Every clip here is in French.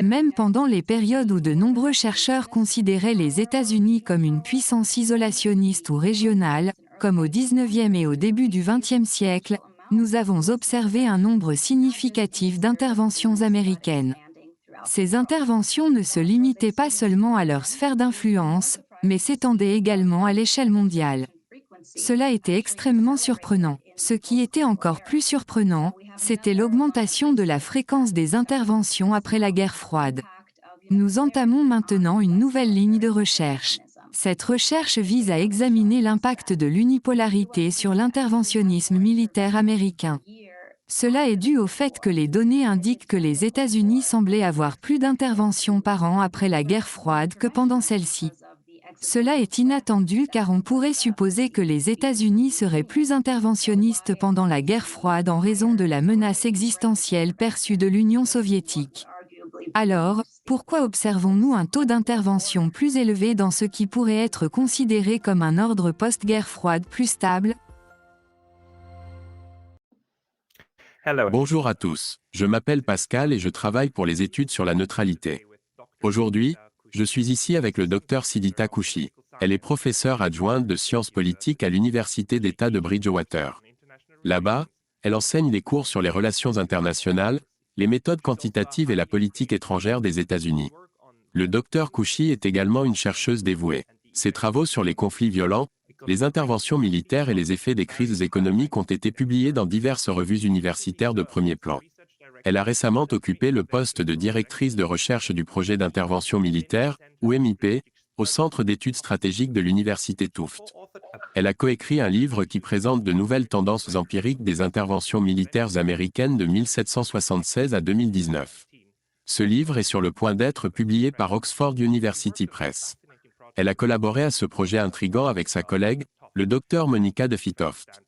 Même pendant les périodes où de nombreux chercheurs considéraient les États-Unis comme une puissance isolationniste ou régionale, comme au XIXe et au début du XXe siècle, nous avons observé un nombre significatif d'interventions américaines. Ces interventions ne se limitaient pas seulement à leur sphère d'influence, mais s'étendaient également à l'échelle mondiale. Cela était extrêmement surprenant. Ce qui était encore plus surprenant, c'était l'augmentation de la fréquence des interventions après la guerre froide. Nous entamons maintenant une nouvelle ligne de recherche. Cette recherche vise à examiner l'impact de l'unipolarité sur l'interventionnisme militaire américain. Cela est dû au fait que les données indiquent que les États-Unis semblaient avoir plus d'interventions par an après la guerre froide que pendant celle-ci. Cela est inattendu car on pourrait supposer que les États-Unis seraient plus interventionnistes pendant la guerre froide en raison de la menace existentielle perçue de l'Union soviétique. Alors, pourquoi observons-nous un taux d'intervention plus élevé dans ce qui pourrait être considéré comme un ordre post-guerre froide plus stable ? Bonjour à tous, je m'appelle Pascal et je travaille pour les études sur la neutralité. Aujourd'hui, je suis ici avec le Dr Siddhita Kouchi. Elle est professeure adjointe de sciences politiques à l'Université d'État de Bridgewater. Là-bas, elle enseigne des cours sur les relations internationales, les méthodes quantitatives et la politique étrangère des États-Unis. Le Dr Kouchi est également une chercheuse dévouée. Ses travaux sur les conflits violents, les interventions militaires et les effets des crises économiques ont été publiés dans diverses revues universitaires de premier plan. Elle a récemment occupé le poste de directrice de recherche du projet d'intervention militaire, ou MIP, au Centre d'études stratégiques de l'Université Tufts. Elle a coécrit un livre qui présente de nouvelles tendances empiriques des interventions militaires américaines de 1776 à 2019. Ce livre est sur le point d'être publié par Oxford University Press. Elle a collaboré à ce projet intrigant avec sa collègue, le Dr Monica DeFitoft.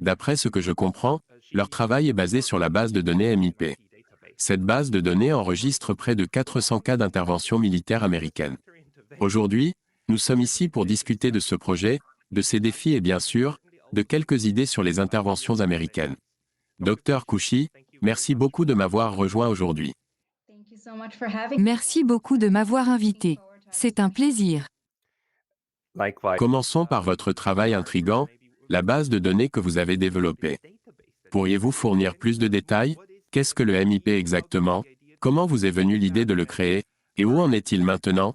D'après ce que je comprends, leur travail est basé sur la base de données MIP. Cette base de données enregistre près de 400 cas d'intervention militaire américaine. Aujourd'hui, nous sommes ici pour discuter de ce projet, de ses défis et bien sûr, de quelques idées sur les interventions américaines. Dr Kouchi, merci beaucoup de m'avoir rejoint aujourd'hui. Merci beaucoup de m'avoir invité. C'est un plaisir. Commençons par votre travail intrigant, la base de données que vous avez développée. Pourriez-vous fournir plus de détails? Qu'est-ce que le MIP exactement? Comment vous est venue l'idée de le créer? Et où en est-il maintenant?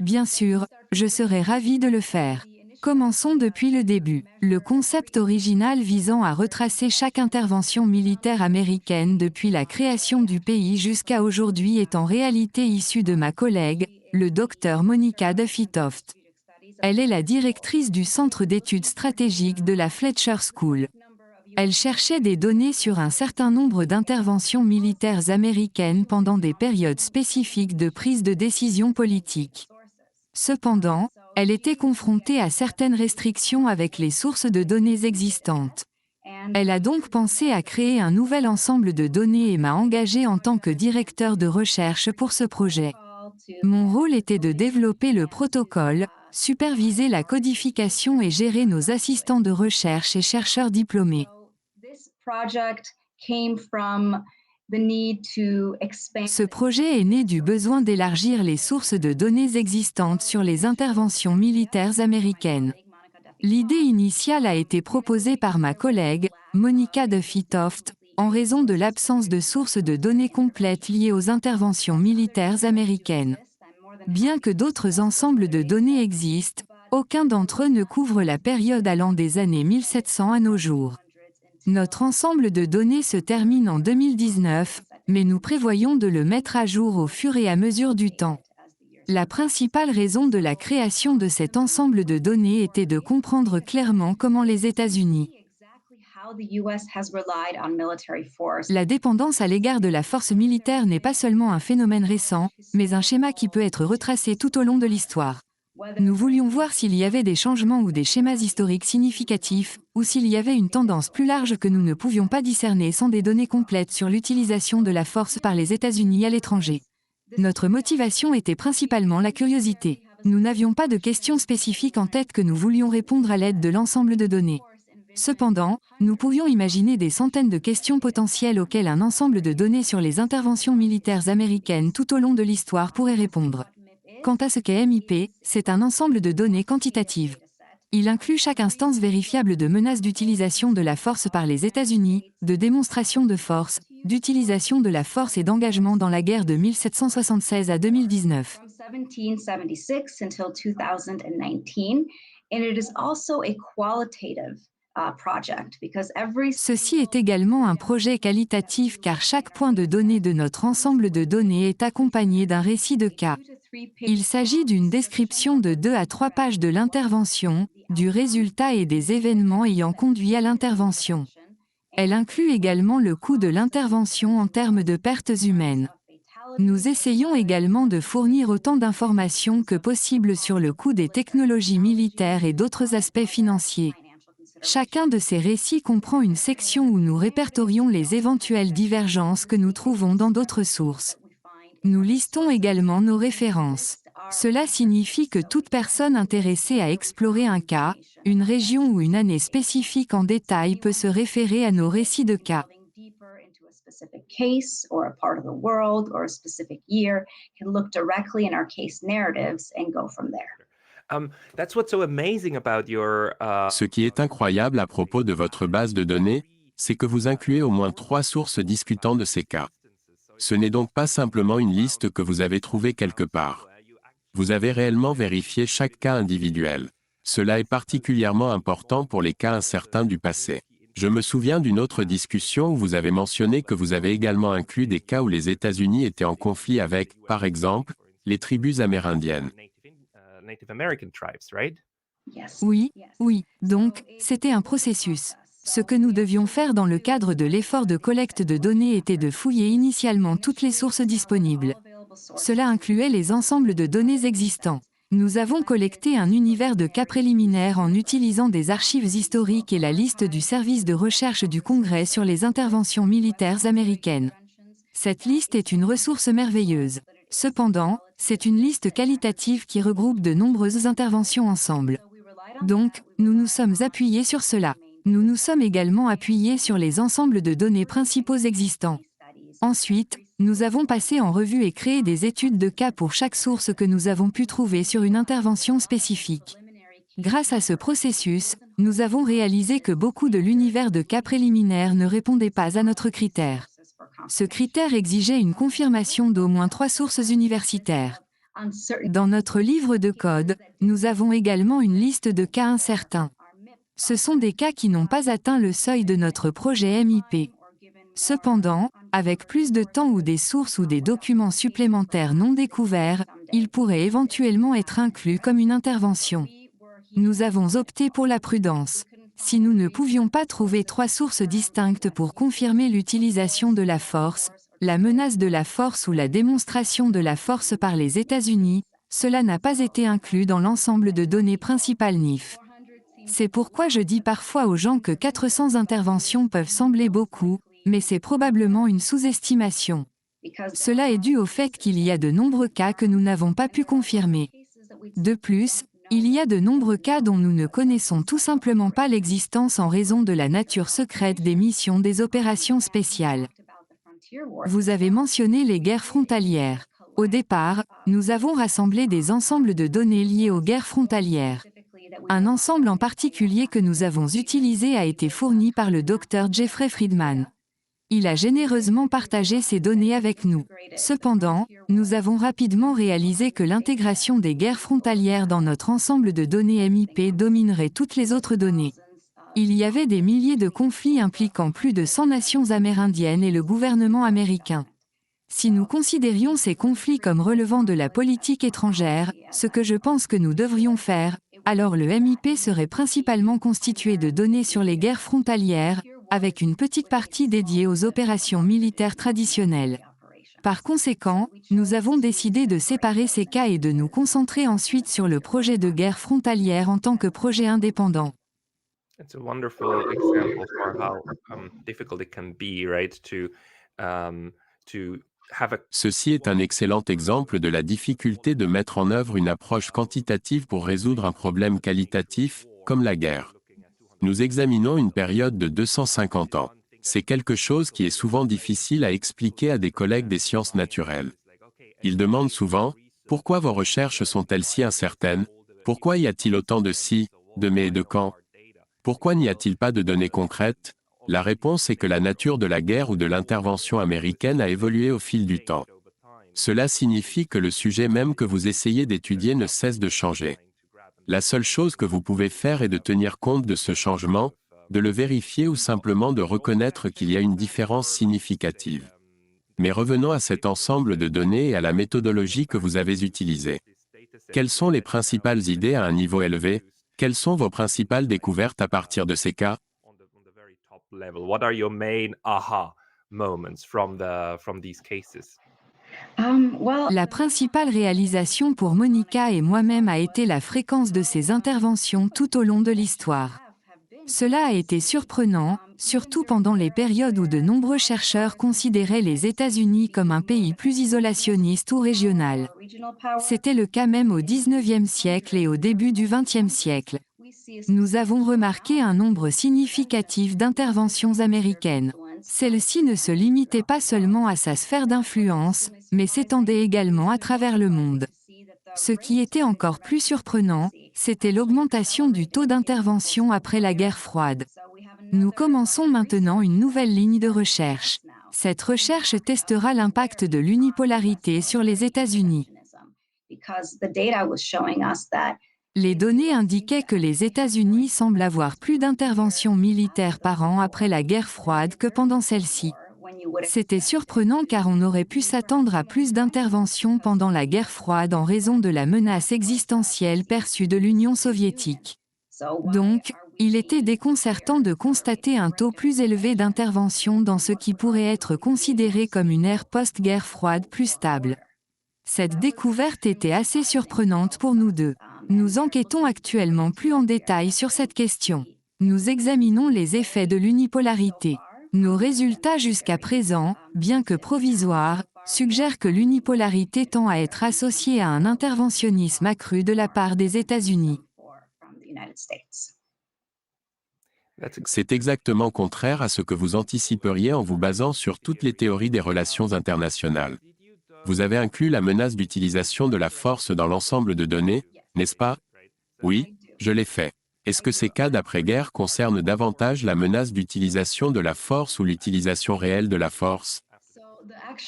Bien sûr, je serais ravie de le faire. Commençons depuis le début. Le concept original visant à retracer chaque intervention militaire américaine depuis la création du pays jusqu'à aujourd'hui est en réalité issu de ma collègue, le Dr Monica DeFitoft. Elle est la directrice du Centre d'études stratégiques de la Fletcher School. Elle cherchait des données sur un certain nombre d'interventions militaires américaines pendant des périodes spécifiques de prise de décision politique. Cependant, elle était confrontée à certaines restrictions avec les sources de données existantes. Elle a donc pensé à créer un nouvel ensemble de données et m'a engagée en tant que directeur de recherche pour ce projet. Mon rôle était de développer le protocole, superviser la codification et gérer nos assistants de recherche et chercheurs diplômés. Ce projet est né du besoin d'élargir les sources de données existantes sur les interventions militaires américaines. L'idée initiale a été proposée par ma collègue, Monica DeFitoft, en raison de l'absence de sources de données complètes liées aux interventions militaires américaines. Bien que d'autres ensembles de données existent, aucun d'entre eux ne couvre la période allant des années 1700 à nos jours. Notre ensemble de données se termine en 2019, mais nous prévoyons de le mettre à jour au fur et à mesure du temps. La principale raison de la création de cet ensemble de données était de comprendre clairement comment les États-Unis. La dépendance à l'égard de la force militaire n'est pas seulement un phénomène récent, mais un schéma qui peut être retracé tout au long de l'histoire. Nous voulions voir s'il y avait des changements ou des schémas historiques significatifs, ou s'il y avait une tendance plus large que nous ne pouvions pas discerner sans des données complètes sur l'utilisation de la force par les États-Unis à l'étranger. Notre motivation était principalement la curiosité. Nous n'avions pas de questions spécifiques en tête que nous voulions répondre à l'aide de l'ensemble de données. Cependant, nous pouvions imaginer des centaines de questions potentielles auxquelles un ensemble de données sur les interventions militaires américaines tout au long de l'histoire pourrait répondre. Quant à ce qu'est MIP, c'est un ensemble de données quantitatives. Il inclut chaque instance vérifiable de menaces d'utilisation de la force par les États-Unis, de démonstration de force, d'utilisation de la force et d'engagement dans la guerre de 1776 à 2019. From 1776 until 2019, and it is also a qualitative project because every Ceci est également un projet qualitatif car chaque point de données de notre ensemble de données est accompagné d'un récit de cas. Il s'agit d'une description de 2 à 3 pages de l'intervention, du résultat et des événements ayant conduit à l'intervention. Elle inclut également le coût de l'intervention en termes de pertes humaines. Nous essayons également de fournir autant d'informations que possible sur le coût des technologies militaires et d'autres aspects financiers. Chacun de ces récits comprend une section où nous répertorions les éventuelles divergences que nous trouvons dans d'autres sources. Nous listons également nos références. Cela signifie que toute personne intéressée à explorer un cas, une région ou une année spécifique en détail peut se référer à nos récits de cas. specific case or a part of the world or a specific year can look directly in our case narratives and go from there. That's what's so amazing about your. Ce qui est incroyable à propos de votre base de données, c'est que vous incluez au moins 3 sources discutant de ces cas. Ce n'est donc pas simplement une liste que vous avez trouvée quelque part. Vous avez réellement vérifié chaque cas individuel. Cela est particulièrement important pour les cas incertains du passé. Je me souviens d'une autre discussion où vous avez mentionné que vous avez également inclus des cas où les États-Unis étaient en conflit avec, par exemple, les tribus amérindiennes. Native American tribes, right? Oui, donc, c'était un processus. Ce que nous devions faire dans le cadre de l'effort de collecte de données était de fouiller initialement toutes les sources disponibles. Cela incluait les ensembles de données existants. Nous avons collecté un univers de cas préliminaires en utilisant des archives historiques et la liste du service de recherche du Congrès sur les interventions militaires américaines. Cette liste est une ressource merveilleuse. Cependant, c'est une liste qualitative qui regroupe de nombreuses interventions ensemble. Donc, nous nous sommes appuyés sur cela. Nous nous sommes également appuyés sur les ensembles de données principaux existants. Ensuite, nous avons passé en revue et créé des études de cas pour chaque source que nous avons pu trouver sur une intervention spécifique. Grâce à ce processus, nous avons réalisé que beaucoup de l'univers de cas préliminaires ne répondait pas à notre critère. Ce critère exigeait une confirmation d'au moins 3 sources universitaires. Dans notre livre de code, nous avons également une liste de cas incertains. Ce sont des cas qui n'ont pas atteint le seuil de notre projet MIP. Cependant, avec plus de temps ou des sources ou des documents supplémentaires non découverts, ils pourraient éventuellement être inclus comme une intervention. Nous avons opté pour la prudence. Si nous ne pouvions pas trouver 3 sources distinctes pour confirmer l'utilisation de la force, la menace de la force ou la démonstration de la force par les États-Unis, cela n'a pas été inclus dans l'ensemble de données principales NIF. C'est pourquoi je dis parfois aux gens que 400 interventions peuvent sembler beaucoup, mais c'est probablement une sous-estimation. Cela est dû au fait qu'il y a de nombreux cas que nous n'avons pas pu confirmer. De plus, il y a de nombreux cas dont nous ne connaissons tout simplement pas l'existence en raison de la nature secrète des missions des opérations spéciales. Vous avez mentionné les guerres frontalières. Au départ, nous avons rassemblé des ensembles de données liées aux guerres frontalières. Un ensemble en particulier que nous avons utilisé a été fourni par le Dr Jeffrey Friedman. Il a généreusement partagé ces données avec nous. Cependant, nous avons rapidement réalisé que l'intégration des guerres frontalières dans notre ensemble de données MIP dominerait toutes les autres données. Il y avait des milliers de conflits impliquant plus de 100 nations amérindiennes et le gouvernement américain. Si nous considérions ces conflits comme relevant de la politique étrangère, ce que je pense que nous devrions faire, alors le MIP serait principalement constitué de données sur les guerres frontalières, avec une petite partie dédiée aux opérations militaires traditionnelles. Par conséquent, nous avons décidé de séparer ces cas et de nous concentrer ensuite sur le projet de guerre frontalière en tant que projet indépendant. It's a wonderful example for how difficult it can be, right, to have a. Ceci est un excellent exemple de la difficulté de mettre en œuvre une approche quantitative pour résoudre un problème qualitatif, comme la guerre. Nous examinons une période de 250 ans. C'est quelque chose qui est souvent difficile à expliquer à des collègues des sciences naturelles. Ils demandent souvent, pourquoi vos recherches sont-elles si incertaines? Pourquoi y a-t-il autant de si, de mais et de quand? Pourquoi n'y a-t-il pas de données concrètes? La réponse est que la nature de la guerre ou de l'intervention américaine a évolué au fil du temps. Cela signifie que le sujet même que vous essayez d'étudier ne cesse de changer. La seule chose que vous pouvez faire est de tenir compte de ce changement, de le vérifier ou simplement de reconnaître qu'il y a une différence significative. Mais revenons à cet ensemble de données et à la méthodologie que vous avez utilisée. Quelles sont les principales idées à un niveau élevé? Quelles sont vos principales découvertes à partir de ces cas? What are your main aha moments from these cases? La principale réalisation pour Monica et moi-même a été la fréquence de ces interventions tout au long de l'histoire. Cela a été surprenant, surtout pendant les périodes où de nombreux chercheurs considéraient les États-Unis comme un pays plus isolationniste ou régional. C'était le cas même au XIXe siècle et au début du XXe siècle. Nous avons remarqué un nombre significatif d'interventions américaines. Celles-ci ne se limitaient pas seulement à sa sphère d'influence, mais s'étendaient également à travers le monde. Ce qui était encore plus surprenant, c'était l'augmentation du taux d'intervention après la guerre froide. Nous commençons maintenant une nouvelle ligne de recherche. Cette recherche testera l'impact de l'unipolarité sur les États-Unis. Les données indiquaient que les États-Unis semblent avoir plus d'interventions militaires par an après la guerre froide que pendant celle-ci. C'était surprenant car on aurait pu s'attendre à plus d'interventions pendant la guerre froide en raison de la menace existentielle perçue de l'Union soviétique. Donc, il était déconcertant de constater un taux plus élevé d'intervention dans ce qui pourrait être considéré comme une ère post-guerre froide plus stable. Cette découverte était assez surprenante pour nous deux. Nous enquêtons actuellement plus en détail sur cette question. Nous examinons les effets de l'unipolarité. Nos résultats jusqu'à présent, bien que provisoires, suggèrent que l'unipolarité tend à être associée à un interventionnisme accru de la part des États-Unis. C'est exactement contraire à ce que vous anticiperiez en vous basant sur toutes les théories des relations internationales. Vous avez inclus la menace d'utilisation de la force dans l'ensemble de données, n'est-ce pas? Oui, je l'ai fait. Est-ce que ces cas d'après-guerre concernent davantage la menace d'utilisation de la force ou l'utilisation réelle de la force?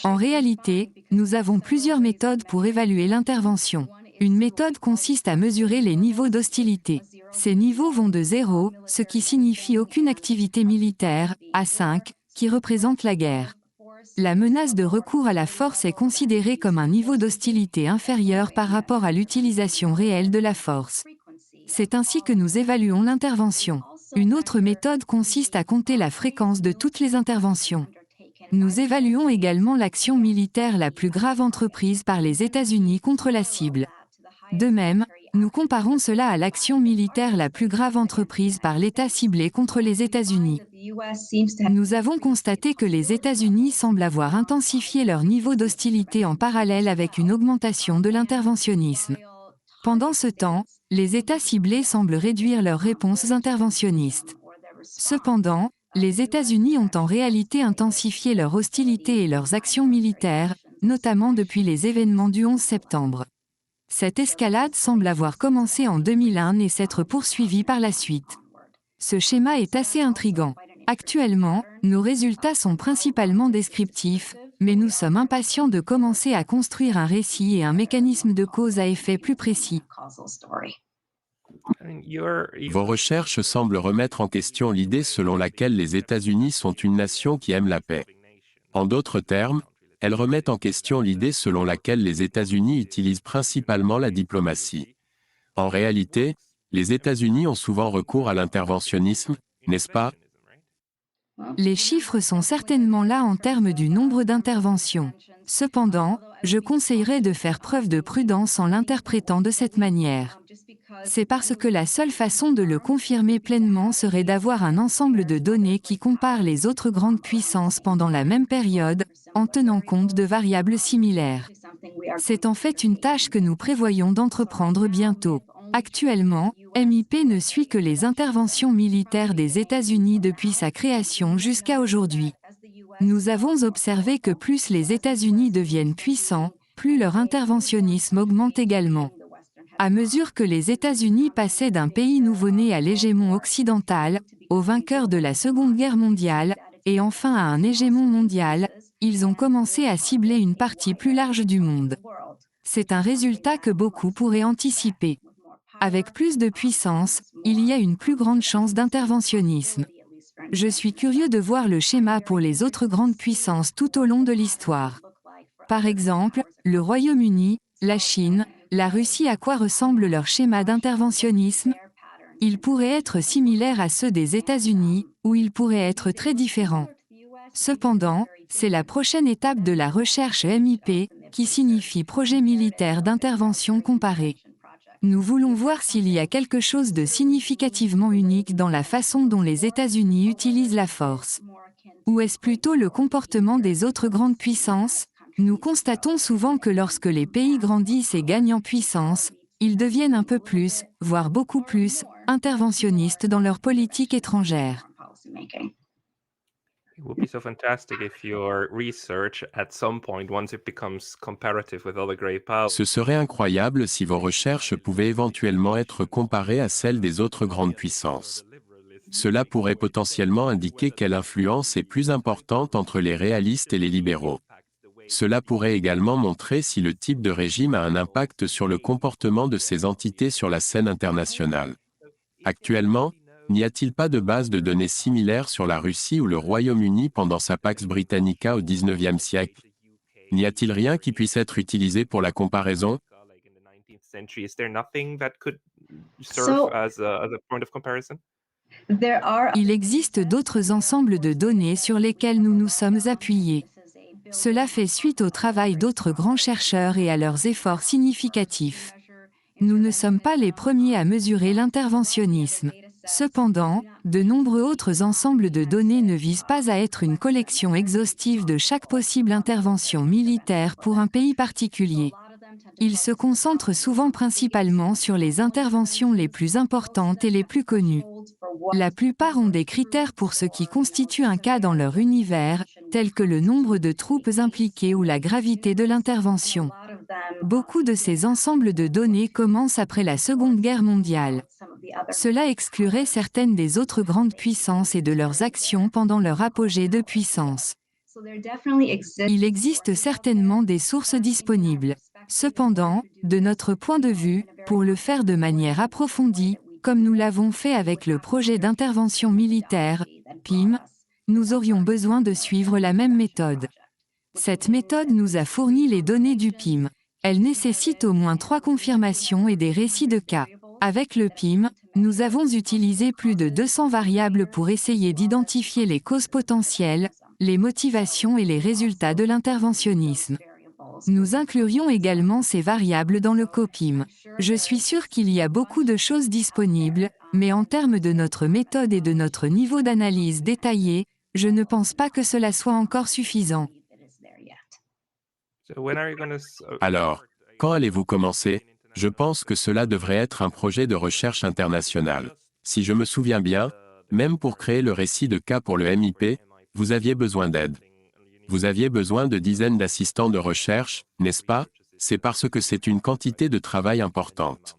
En réalité, nous avons plusieurs méthodes pour évaluer l'intervention. Une méthode consiste à mesurer les niveaux d'hostilité. Ces niveaux vont de 0, ce qui signifie aucune activité militaire, à 5, qui représente la guerre. La menace de recours à la force est considérée comme un niveau d'hostilité inférieur par rapport à l'utilisation réelle de la force. C'est ainsi que nous évaluons l'intervention. Une autre méthode consiste à compter la fréquence de toutes les interventions. Nous évaluons également l'action militaire la plus grave entreprise par les États-Unis contre la cible. De même, nous comparons cela à l'action militaire la plus grave entreprise par l'État ciblé contre les États-Unis. Nous avons constaté que les États-Unis semblent avoir intensifié leur niveau d'hostilité en parallèle avec une augmentation de l'interventionnisme. Pendant ce temps, les États ciblés semblent réduire leurs réponses interventionnistes. Cependant, les États-Unis ont en réalité intensifié leur hostilité et leurs actions militaires, notamment depuis les événements du 11 septembre. Cette escalade semble avoir commencé en 2001 et s'être poursuivie par la suite. Ce schéma est assez intrigant. Actuellement, nos résultats sont principalement descriptifs, mais nous sommes impatients de commencer à construire un récit et un mécanisme de cause à effet plus précis. Vos recherches semblent remettre en question l'idée selon laquelle les États-Unis sont une nation qui aime la paix. En d'autres termes, elles remettent en question l'idée selon laquelle les États-Unis utilisent principalement la diplomatie. En réalité, les États-Unis ont souvent recours à l'interventionnisme, n'est-ce pas? Les chiffres sont certainement là en termes du nombre d'interventions. Cependant, je conseillerais de faire preuve de prudence en l'interprétant de cette manière. C'est parce que la seule façon de le confirmer pleinement serait d'avoir un ensemble de données qui comparent les autres grandes puissances pendant la même période, en tenant compte de variables similaires. C'est en fait une tâche que nous prévoyons d'entreprendre bientôt. Actuellement, MIP ne suit que les interventions militaires des États-Unis depuis sa création jusqu'à aujourd'hui. Nous avons observé que plus les États-Unis deviennent puissants, plus leur interventionnisme augmente également. À mesure que les États-Unis passaient d'un pays nouveau-né à l'hégémon occidental, au vainqueur de la Seconde Guerre mondiale, et enfin à un hégémon mondial, ils ont commencé à cibler une partie plus large du monde. C'est un résultat que beaucoup pourraient anticiper. Avec plus de puissance, il y a une plus grande chance d'interventionnisme. Je suis curieux de voir le schéma pour les autres grandes puissances tout au long de l'histoire. Par exemple, le Royaume-Uni, la Chine, la Russie. À quoi ressemble leur schéma d'interventionnisme? Il pourrait être similaire à ceux des États-Unis, ou il pourrait être très différent. Cependant, c'est la prochaine étape de la recherche MIP, qui signifie projet militaire d'intervention comparé. Nous voulons voir s'il y a quelque chose de significativement unique dans la façon dont les États-Unis utilisent la force. Ou est-ce plutôt le comportement des autres grandes puissances? Nous constatons souvent que lorsque les pays grandissent et gagnent en puissance, ils deviennent un peu plus, voire beaucoup plus, interventionnistes dans leur politique étrangère. It would be so fantastic if your research, at some point, once it becomes comparative with other great powers. Ce serait incroyable si vos recherches pouvaient éventuellement être comparées à celles des autres grandes puissances. Cela pourrait potentiellement indiquer quelle influence est plus importante entre les réalistes et les libéraux. Cela pourrait également montrer si le type de régime a un impact sur le comportement de ces entités sur la scène internationale. Actuellement, n'y a-t-il pas de base de données similaires sur la Russie ou le Royaume-Uni pendant sa Pax Britannica au XIXe siècle? N'y a-t-il rien qui puisse être utilisé pour la comparaison? Il existe d'autres ensembles de données sur lesquels nous nous sommes appuyés. Cela fait suite au travail d'autres grands chercheurs et à leurs efforts significatifs. Nous ne sommes pas les premiers à mesurer l'interventionnisme. Cependant, de nombreux autres ensembles de données ne visent pas à être une collection exhaustive de chaque possible intervention militaire pour un pays particulier. Ils se concentrent souvent principalement sur les interventions les plus importantes et les plus connues. La plupart ont des critères pour ce qui constitue un cas dans leur univers, tels que le nombre de troupes impliquées ou la gravité de l'intervention. Beaucoup de ces ensembles de données commencent après la Seconde Guerre mondiale. Cela exclurait certaines des autres grandes puissances et de leurs actions pendant leur apogée de puissance. Il existe certainement des sources disponibles. Cependant, de notre point de vue, pour le faire de manière approfondie, comme nous l'avons fait avec le projet d'intervention militaire, PIM, nous aurions besoin de suivre la même méthode. Cette méthode nous a fourni les données du PIM. Elle nécessite au moins 3 confirmations et des récits de cas. Avec le PIM, nous avons utilisé plus de 200 variables pour essayer d'identifier les causes potentielles, les motivations et les résultats de l'interventionnisme. Nous inclurions également ces variables dans le COPIM. Je suis sûr qu'il y a beaucoup de choses disponibles, mais en termes de notre méthode et de notre niveau d'analyse détaillé, je ne pense pas que cela soit encore suffisant. Alors, quand allez-vous commencer? Je pense que cela devrait être un projet de recherche international. Si je me souviens bien, même pour créer le récit de cas pour le MIP, vous aviez besoin d'aide. Vous aviez besoin de dizaines d'assistants de recherche, n'est-ce pas? C'est parce que c'est une quantité de travail importante.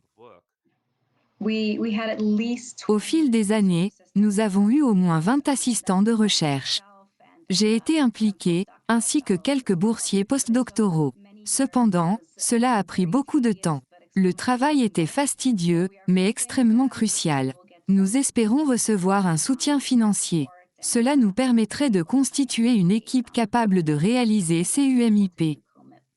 Au fil des années, nous avons eu au moins 20 assistants de recherche. J'ai été impliqué, ainsi que quelques boursiers postdoctoraux. Cependant, cela a pris beaucoup de temps. Le travail était fastidieux, mais extrêmement crucial. Nous espérons recevoir un soutien financier. Cela nous permettrait de constituer une équipe capable de réaliser CUMIP.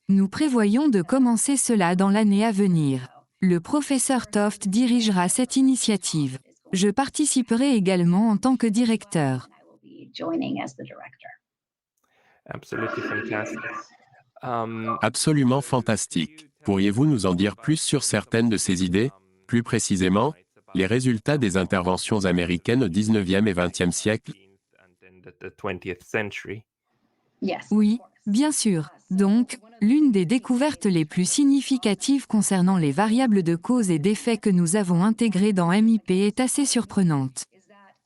Nous prévoyons de commencer cela dans l'année à venir. Le professeur Toft dirigera cette initiative. Je participerai également en tant que directeur. Absolument fantastique. Pourriez-vous nous en dire plus sur certaines de ces idées? Plus précisément, les résultats des interventions américaines au XIXe et XXe siècle? Oui, Bien sûr. Donc, l'une des découvertes les plus significatives concernant les variables de cause et d'effet que nous avons intégrées dans MIP est assez surprenante.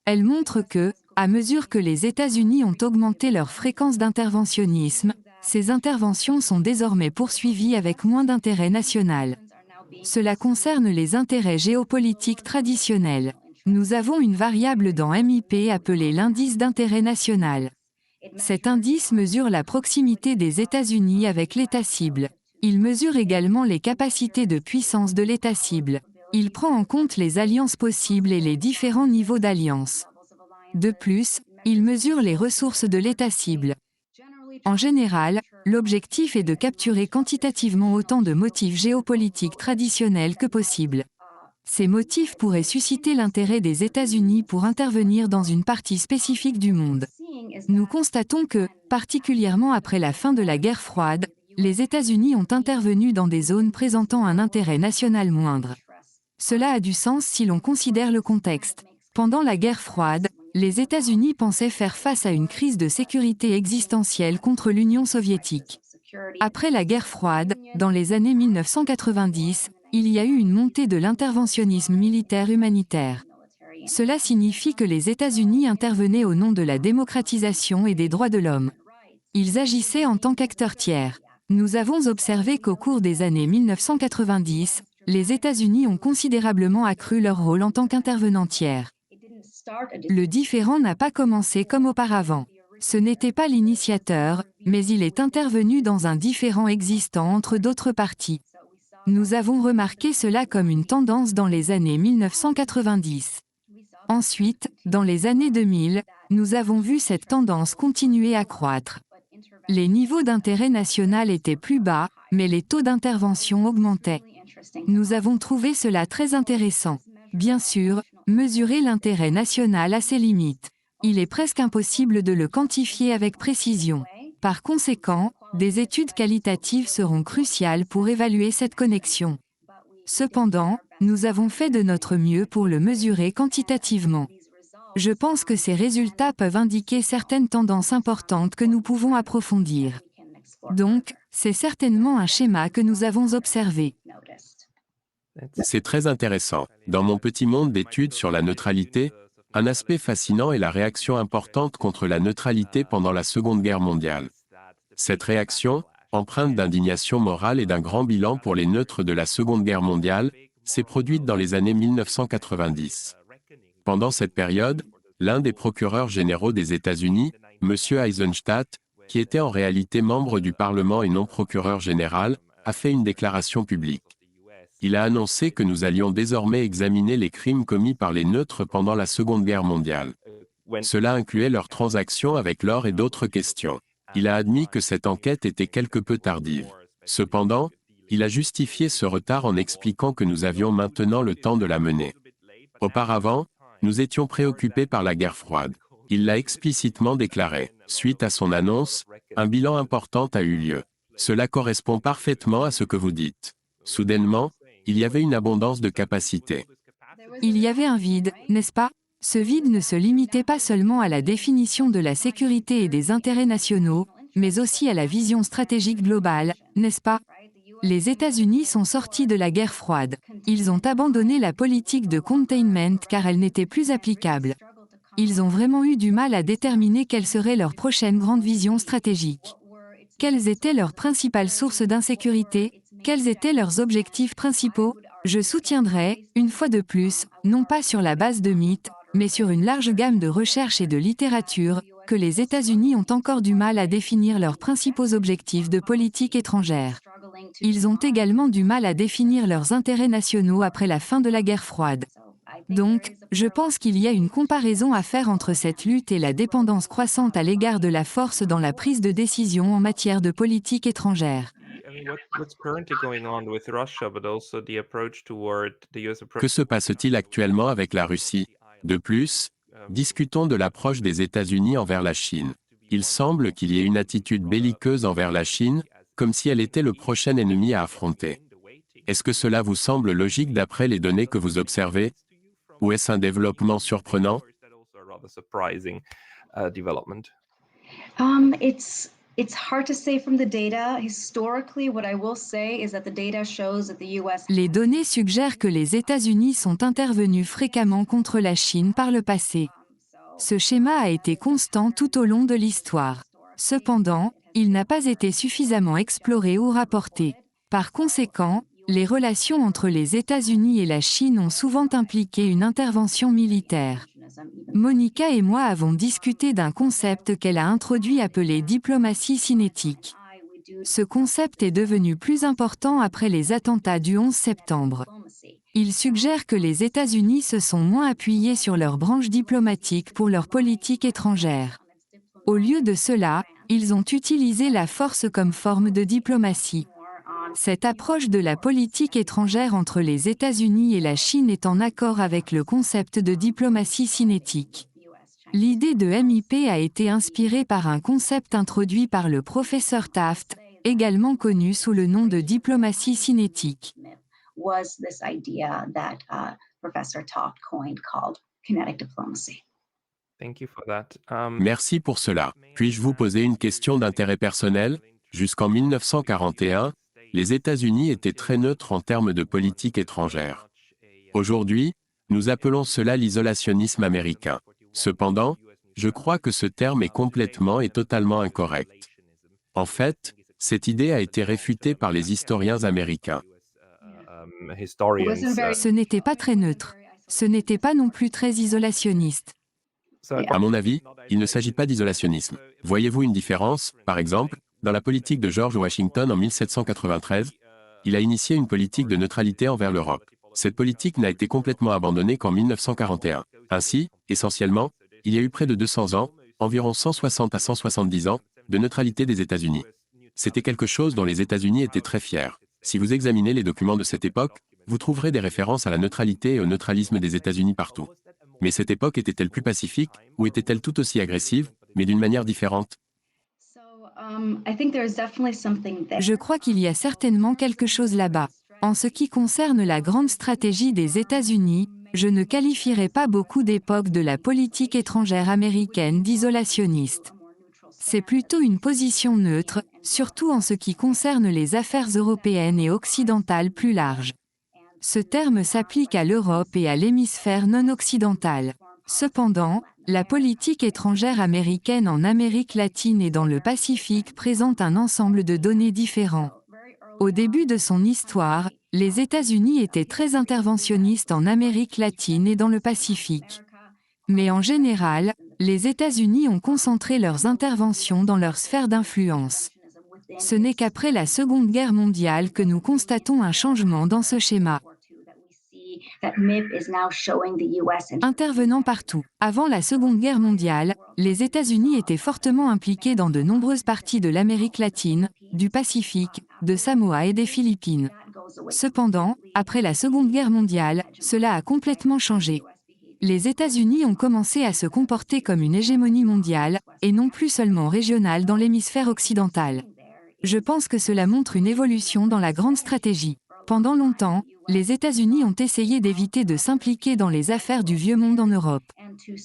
Elle montre que, à mesure que les États-Unis ont augmenté leur fréquence d'interventionnisme, ces interventions sont désormais poursuivies avec moins d'intérêt national. Cela concerne les intérêts géopolitiques traditionnels. Nous avons une variable dans MIP appelée l'indice d'intérêt national. Cet indice mesure la proximité des États-Unis avec l'État cible. Il mesure également les capacités de puissance de l'État cible. Il prend en compte les alliances possibles et les différents niveaux d'alliance. De plus, il mesure les ressources de l'État cible. En général, l'objectif est de capturer quantitativement autant de motifs géopolitiques traditionnels que possible. Ces motifs pourraient susciter l'intérêt des États-Unis pour intervenir dans une partie spécifique du monde. Nous constatons que, particulièrement après la fin de la guerre froide, les États-Unis ont intervenu dans des zones présentant un intérêt national moindre. Cela a du sens si l'on considère le contexte. Pendant la guerre froide, les États-Unis pensaient faire face à une crise de sécurité existentielle contre l'Union soviétique. Après la guerre froide, dans les années 1990, il y a eu une montée de l'interventionnisme militaire humanitaire. Cela signifie que les États-Unis intervenaient au nom de la démocratisation et des droits de l'homme. Ils agissaient en tant qu'acteurs tiers. Nous avons observé qu'au cours des années 1990, les États-Unis ont considérablement accru leur rôle en tant qu'intervenants tiers. Le différend n'a pas commencé comme auparavant. Ce n'était pas l'initiateur, mais il est intervenu dans un différend existant entre d'autres parties. Nous avons remarqué cela comme une tendance dans les années 1990. Ensuite, dans les années 2000, nous avons vu cette tendance continuer à croître. Les niveaux d'intérêt national étaient plus bas, mais les taux d'intervention augmentaient. Nous avons trouvé cela très intéressant. Bien sûr, mesurer l'intérêt national a ses limites. Il est presque impossible de le quantifier avec précision. Par conséquent, des études qualitatives seront cruciales pour évaluer cette connexion. Cependant, nous avons fait de notre mieux pour le mesurer quantitativement. Je pense que ces résultats peuvent indiquer certaines tendances importantes que nous pouvons approfondir. Donc, c'est certainement un schéma que nous avons observé. C'est très intéressant. Dans mon petit monde d'études sur la neutralité, un aspect fascinant est la réaction importante contre la neutralité pendant la Seconde Guerre mondiale. Cette réaction, empreinte d'indignation morale et d'un grand bilan pour les neutres de la Seconde Guerre mondiale, s'est produite dans les années 1990. Pendant cette période, l'un des procureurs généraux des États-Unis, M. Eisenstadt, qui était en réalité membre du Parlement et non procureur général, a fait une déclaration publique. Il a annoncé que nous allions désormais examiner les crimes commis par les neutres pendant la Seconde Guerre mondiale. Cela incluait leurs transactions avec l'or et d'autres questions. Il a admis que cette enquête était quelque peu tardive. Cependant, il a justifié ce retard en expliquant que nous avions maintenant le temps de la mener. Auparavant, nous étions préoccupés par la guerre froide. Il l'a explicitement déclaré. Suite à son annonce, un bilan important a eu lieu. Cela correspond parfaitement à ce que vous dites. Soudainement, il y avait une abondance de capacités. Il y avait un vide, n'est-ce pas? Ce vide ne se limitait pas seulement à la définition de la sécurité et des intérêts nationaux, mais aussi à la vision stratégique globale, n'est-ce pas? Les États-Unis sont sortis de la guerre froide. Ils ont abandonné la politique de containment car elle n'était plus applicable. Ils ont vraiment eu du mal à déterminer quelle serait leur prochaine grande vision stratégique. Quelles étaient leurs principales sources d'insécurité? Quels étaient leurs objectifs principaux? Je soutiendrai, une fois de plus, non pas sur la base de mythes, mais sur une large gamme de recherches et de littérature, que les États-Unis ont encore du mal à définir leurs principaux objectifs de politique étrangère. Ils ont également du mal à définir leurs intérêts nationaux après la fin de la guerre froide. Donc, je pense qu'il y a une comparaison à faire entre cette lutte et la dépendance croissante à l'égard de la force dans la prise de décision en matière de politique étrangère. Que se passe-t-il actuellement avec la Russie? De plus, discutons de l'approche des États-Unis envers la Chine. Il semble qu'il y ait une attitude belliqueuse envers la Chine, comme si elle était le prochain ennemi à affronter. Est-ce que cela vous semble logique d'après les données que vous observez? Ou est-ce un développement surprenant? It's hard to say from the data. Historically, what I will say is that the data shows that the US Les données suggèrent que les États-Unis sont intervenus fréquemment contre la Chine par le passé. Ce schéma a été constant tout au long de l'histoire. Cependant, il n'a pas été suffisamment exploré ou rapporté. Par conséquent, les relations entre les États-Unis et la Chine ont souvent impliqué une intervention militaire. Monica et moi avons discuté d'un concept qu'elle a introduit appelé diplomatie cinétique. Ce concept est devenu plus important après les attentats du 11 septembre. Il suggère que les États-Unis se sont moins appuyés sur leur branche diplomatique pour leur politique étrangère. Au lieu de cela, ils ont utilisé la force comme forme de diplomatie. Cette approche de la politique étrangère entre les États-Unis et la Chine est en accord avec le concept de diplomatie cinétique. L'idée de MIP a été inspirée par un concept introduit par le professeur Taft, également connu sous le nom de diplomatie cinétique. Was this idea that Professor Taft coined called kinetic diplomacy. Thank you for that. Merci pour cela. Puis-je vous poser une question d'intérêt personnel? Jusqu'en 1941, les États-Unis étaient très neutres en termes de politique étrangère. Aujourd'hui, nous appelons cela l'isolationnisme américain. Cependant, je crois que ce terme est complètement et totalement incorrect. En fait, cette idée a été réfutée par les historiens américains. Ce n'était pas très neutre. Ce n'était pas non plus très isolationniste. À mon avis, il ne s'agit pas d'isolationnisme. Voyez-vous une différence? Par exemple, dans la politique de George Washington en 1793, il a initié une politique de neutralité envers l'Europe. Cette politique n'a été complètement abandonnée qu'en 1941. Ainsi, essentiellement, il y a eu près de 200 ans, environ 160 à 170 ans, de neutralité des États-Unis. C'était quelque chose dont les États-Unis étaient très fiers. Si vous examinez les documents de cette époque, vous trouverez des références à la neutralité et au neutralisme des États-Unis partout. Mais cette époque était-elle plus pacifique, ou était-elle tout aussi agressive, mais d'une manière différente? Je crois qu'il y a certainement quelque chose là-bas. En ce qui concerne la grande stratégie des États-Unis, je ne qualifierais pas beaucoup d'époques de la politique étrangère américaine d'isolationniste. C'est plutôt une position neutre, surtout en ce qui concerne les affaires européennes et occidentales plus larges. Ce terme s'applique à l'Europe et à l'hémisphère non occidental. Cependant, la politique étrangère américaine en Amérique latine et dans le Pacifique présente un ensemble de données différents. Au début de son histoire, les États-Unis étaient très interventionnistes en Amérique latine et dans le Pacifique. Mais en général, les États-Unis ont concentré leurs interventions dans leur sphère d'influence. Ce n'est qu'après la Seconde Guerre mondiale que nous constatons un changement dans ce schéma. Intervenant partout. Avant la Seconde Guerre mondiale, les États-Unis étaient fortement impliqués dans de nombreuses parties de l'Amérique latine, du Pacifique, de Samoa et des Philippines. Cependant, après la Seconde Guerre mondiale, cela a complètement changé. Les États-Unis ont commencé à se comporter comme une hégémonie mondiale, et non plus seulement régionale dans l'hémisphère occidental. Je pense que cela montre une évolution dans la grande stratégie. Pendant longtemps, les États-Unis ont essayé d'éviter de s'impliquer dans les affaires du vieux monde en Europe.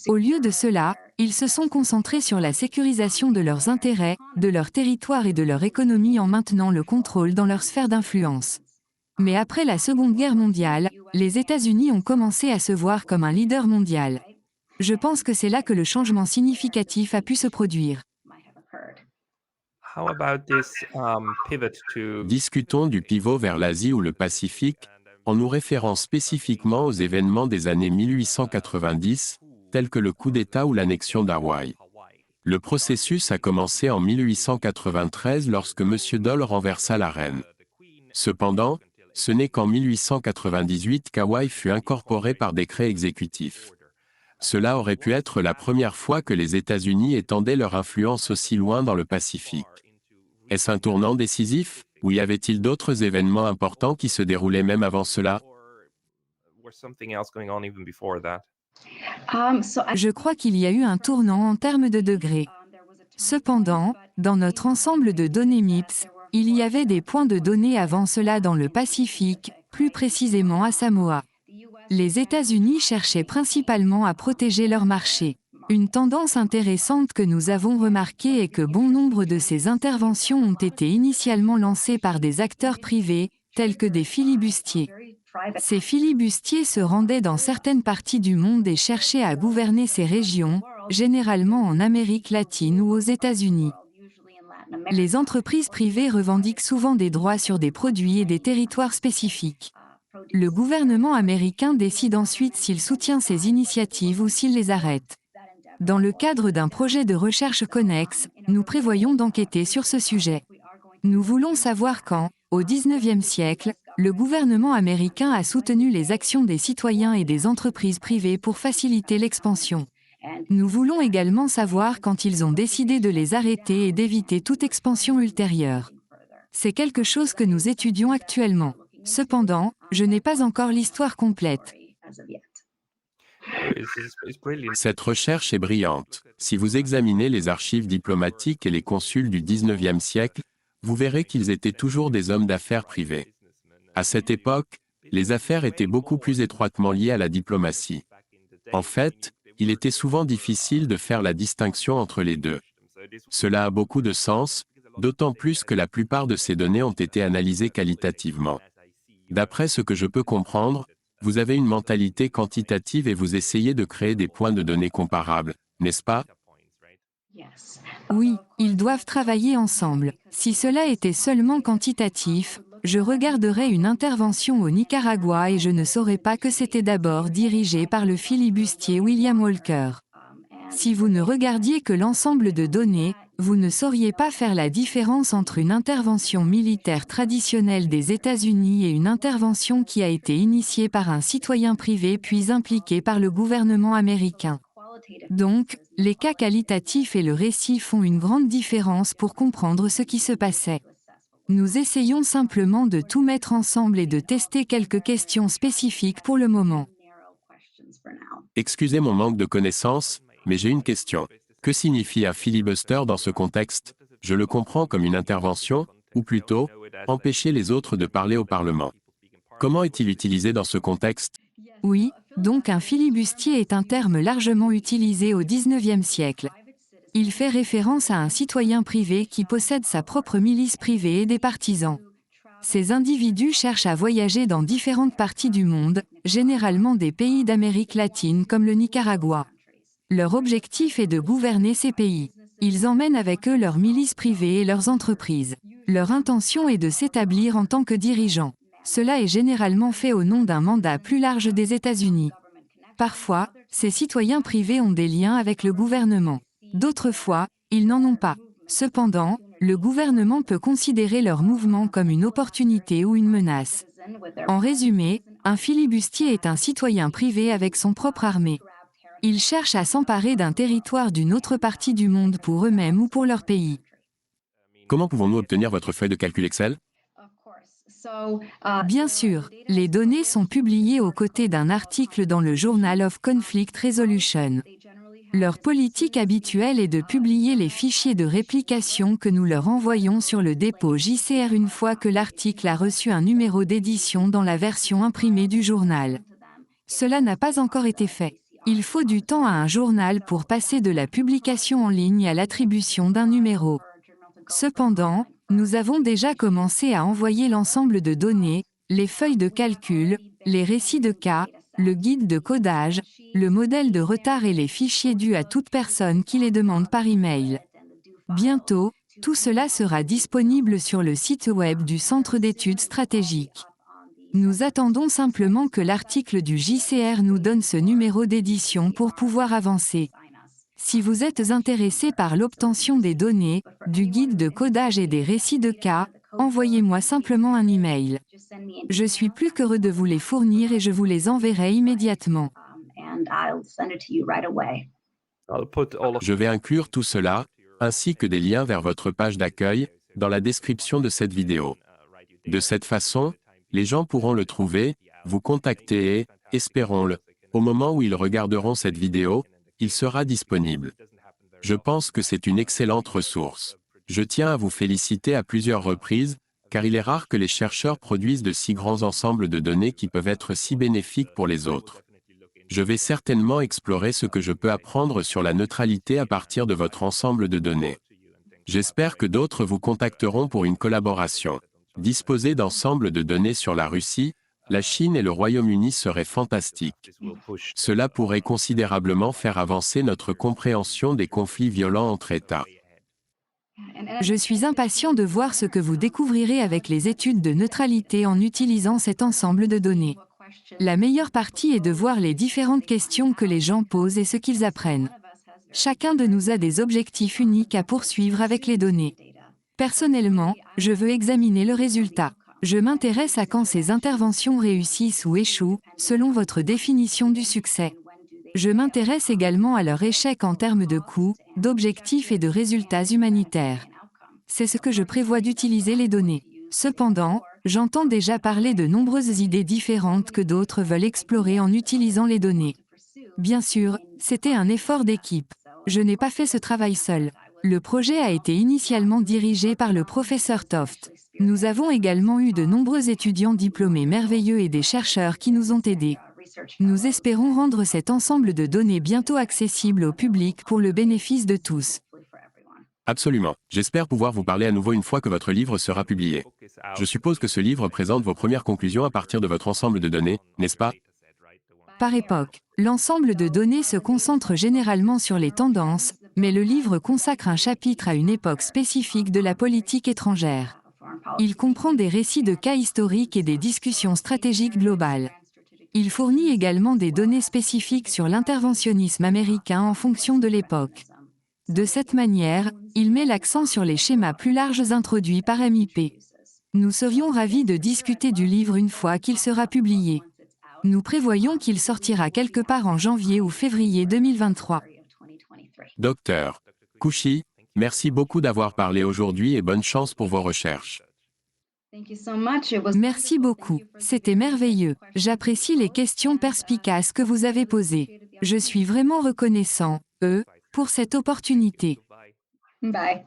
Au lieu de cela, ils se sont concentrés sur la sécurisation de leurs intérêts, de leur territoire et de leur économie en maintenant le contrôle dans leur sphère d'influence. Mais après la Seconde Guerre mondiale, les États-Unis ont commencé à se voir comme un leader mondial. Je pense que c'est là que le changement significatif a pu se produire. Discutons du pivot vers l'Asie ou le Pacifique, en nous référant spécifiquement aux événements des années 1890, tels que le coup d'État ou l'annexion d'Hawaï. Le processus a commencé en 1893 lorsque M. Dole renversa la reine. Cependant, ce n'est qu'en 1898 qu'Hawaï fut incorporé par décret exécutif. Cela aurait pu être la première fois que les États-Unis étendaient leur influence aussi loin dans le Pacifique. Est-ce un tournant décisif, ou y avait-il d'autres événements importants qui se déroulaient même avant cela? Je crois qu'il y a eu un tournant en termes de degrés. Cependant, dans notre ensemble de données MIPS, il y avait des points de données avant cela dans le Pacifique, plus précisément à Samoa. Les États-Unis cherchaient principalement à protéger leur marché. Une tendance intéressante que nous avons remarquée est que bon nombre de ces interventions ont été initialement lancées par des acteurs privés, tels que des filibustiers. Ces filibustiers se rendaient dans certaines parties du monde et cherchaient à gouverner ces régions, généralement en Amérique latine ou aux États-Unis. Les entreprises privées revendiquent souvent des droits sur des produits et des territoires spécifiques. Le gouvernement américain décide ensuite s'il soutient ces initiatives ou s'il les arrête. Dans le cadre d'un projet de recherche connexe, nous prévoyons d'enquêter sur ce sujet. Nous voulons savoir quand, au XIXe siècle, le gouvernement américain a soutenu les actions des citoyens et des entreprises privées pour faciliter l'expansion. Nous voulons également savoir quand ils ont décidé de les arrêter et d'éviter toute expansion ultérieure. C'est quelque chose que nous étudions actuellement. Cependant, je n'ai pas encore l'histoire complète. Cette recherche est brillante. Si vous examinez les archives diplomatiques et les consuls du XIXe siècle, vous verrez qu'ils étaient toujours des hommes d'affaires privés. À cette époque, les affaires étaient beaucoup plus étroitement liées à la diplomatie. En fait, il était souvent difficile de faire la distinction entre les deux. Cela a beaucoup de sens, d'autant plus que la plupart de ces données ont été analysées qualitativement. D'après ce que je peux comprendre, vous avez une mentalité quantitative et vous essayez de créer des points de données comparables, n'est-ce pas? Oui, ils doivent travailler ensemble. Si cela était seulement quantitatif, je regarderais une intervention au Nicaragua et je ne saurais pas que c'était d'abord dirigé par le filibustier William Walker. Si vous ne regardiez que l'ensemble de données, vous ne sauriez pas faire la différence entre une intervention militaire traditionnelle des États-Unis et une intervention qui a été initiée par un citoyen privé puis impliquée par le gouvernement américain. Donc, les cas qualitatifs et le récit font une grande différence pour comprendre ce qui se passait. Nous essayons simplement de tout mettre ensemble et de tester quelques questions spécifiques pour le moment. Excusez mon manque de connaissances, mais j'ai une question. Que signifie un filibuster dans ce contexte? Je le comprends comme une intervention, ou plutôt, empêcher les autres de parler au Parlement. Comment est-il utilisé dans ce contexte? Oui, donc un filibustier est un terme largement utilisé au XIXe siècle. Il fait référence à un citoyen privé qui possède sa propre milice privée et des partisans. Ces individus cherchent à voyager dans différentes parties du monde, généralement des pays d'Amérique latine comme le Nicaragua. Leur objectif est de gouverner ces pays. Ils emmènent avec eux leurs milices privées et leurs entreprises. Leur intention est de s'établir en tant que dirigeants. Cela est généralement fait au nom d'un mandat plus large des États-Unis. Parfois, ces citoyens privés ont des liens avec le gouvernement. D'autres fois, ils n'en ont pas. Cependant, le gouvernement peut considérer leur mouvement comme une opportunité ou une menace. En résumé, un filibustier est un citoyen privé avec son propre armée. Ils cherchent à s'emparer d'un territoire d'une autre partie du monde pour eux-mêmes ou pour leur pays. Comment pouvons-nous obtenir votre feuille de calcul Excel? Bien sûr, les données sont publiées aux côtés d'un article dans le Journal of Conflict Resolution. Leur politique habituelle est de publier les fichiers de réplication que nous leur envoyons sur le dépôt JCR une fois que l'article a reçu un numéro d'édition dans la version imprimée du journal. Cela n'a pas encore été fait. Il faut du temps à un journal pour passer de la publication en ligne à l'attribution d'un numéro. Cependant, nous avons déjà commencé à envoyer l'ensemble de données, les feuilles de calcul, les récits de cas, le guide de codage, le modèle de retard et les fichiers dus à toute personne qui les demande par email. Bientôt, tout cela sera disponible sur le site web du Centre d'études stratégiques. Nous attendons simplement que l'article du JCR nous donne ce numéro d'édition pour pouvoir avancer. Si vous êtes intéressé par l'obtention des données, du guide de codage et des récits de cas, envoyez-moi simplement un email. Je suis plus qu'heureux de vous les fournir et je vous les enverrai immédiatement. Je vais inclure tout cela, ainsi que des liens vers votre page d'accueil, dans la description de cette vidéo. De cette façon, les gens pourront le trouver, vous contacter et, espérons-le, au moment où ils regarderont cette vidéo, il sera disponible. Je pense que c'est une excellente ressource. Je tiens à vous féliciter à plusieurs reprises, car il est rare que les chercheurs produisent de si grands ensembles de données qui peuvent être si bénéfiques pour les autres. Je vais certainement explorer ce que je peux apprendre sur la neutralité à partir de votre ensemble de données. J'espère que d'autres vous contacteront pour une collaboration. Disposer d'ensemble de données sur la Russie, la Chine et le Royaume-Uni serait fantastique. Cela pourrait considérablement faire avancer notre compréhension des conflits violents entre États. Je suis impatient de voir ce que vous découvrirez avec les études de neutralité en utilisant cet ensemble de données. La meilleure partie est de voir les différentes questions que les gens posent et ce qu'ils apprennent. Chacun de nous a des objectifs uniques à poursuivre avec les données. Personnellement, je veux examiner le résultat. Je m'intéresse à quand ces interventions réussissent ou échouent, selon votre définition du succès. Je m'intéresse également à leur échec en termes de coûts, d'objectifs et de résultats humanitaires. C'est ce que je prévois d'utiliser les données. Cependant, j'entends déjà parler de nombreuses idées différentes que d'autres veulent explorer en utilisant les données. Bien sûr, c'était un effort d'équipe. Je n'ai pas fait ce travail seul. Le projet a été initialement dirigé par le professeur Toft. Nous avons également eu de nombreux étudiants diplômés merveilleux et des chercheurs qui nous ont aidés. Nous espérons rendre cet ensemble de données bientôt accessible au public pour le bénéfice de tous. Absolument. J'espère pouvoir vous parler à nouveau une fois que votre livre sera publié. Je suppose que ce livre présente vos premières conclusions à partir de votre ensemble de données, n'est-ce pas? Par époque, l'ensemble de données se concentre généralement sur les tendances, mais le livre consacre un chapitre à une époque spécifique de la politique étrangère. Il comprend des récits de cas historiques et des discussions stratégiques globales. Il fournit également des données spécifiques sur l'interventionnisme américain en fonction de l'époque. De cette manière, il met l'accent sur les schémas plus larges introduits par MIP. Nous serions ravis de discuter du livre une fois qu'il sera publié. Nous prévoyons qu'il sortira quelque part en janvier ou février 2023. Docteur Kouchi, merci beaucoup d'avoir parlé aujourd'hui et bonne chance pour vos recherches. Merci beaucoup, c'était merveilleux. J'apprécie les questions perspicaces que vous avez posées. Je suis vraiment reconnaissant, pour cette opportunité. Bye.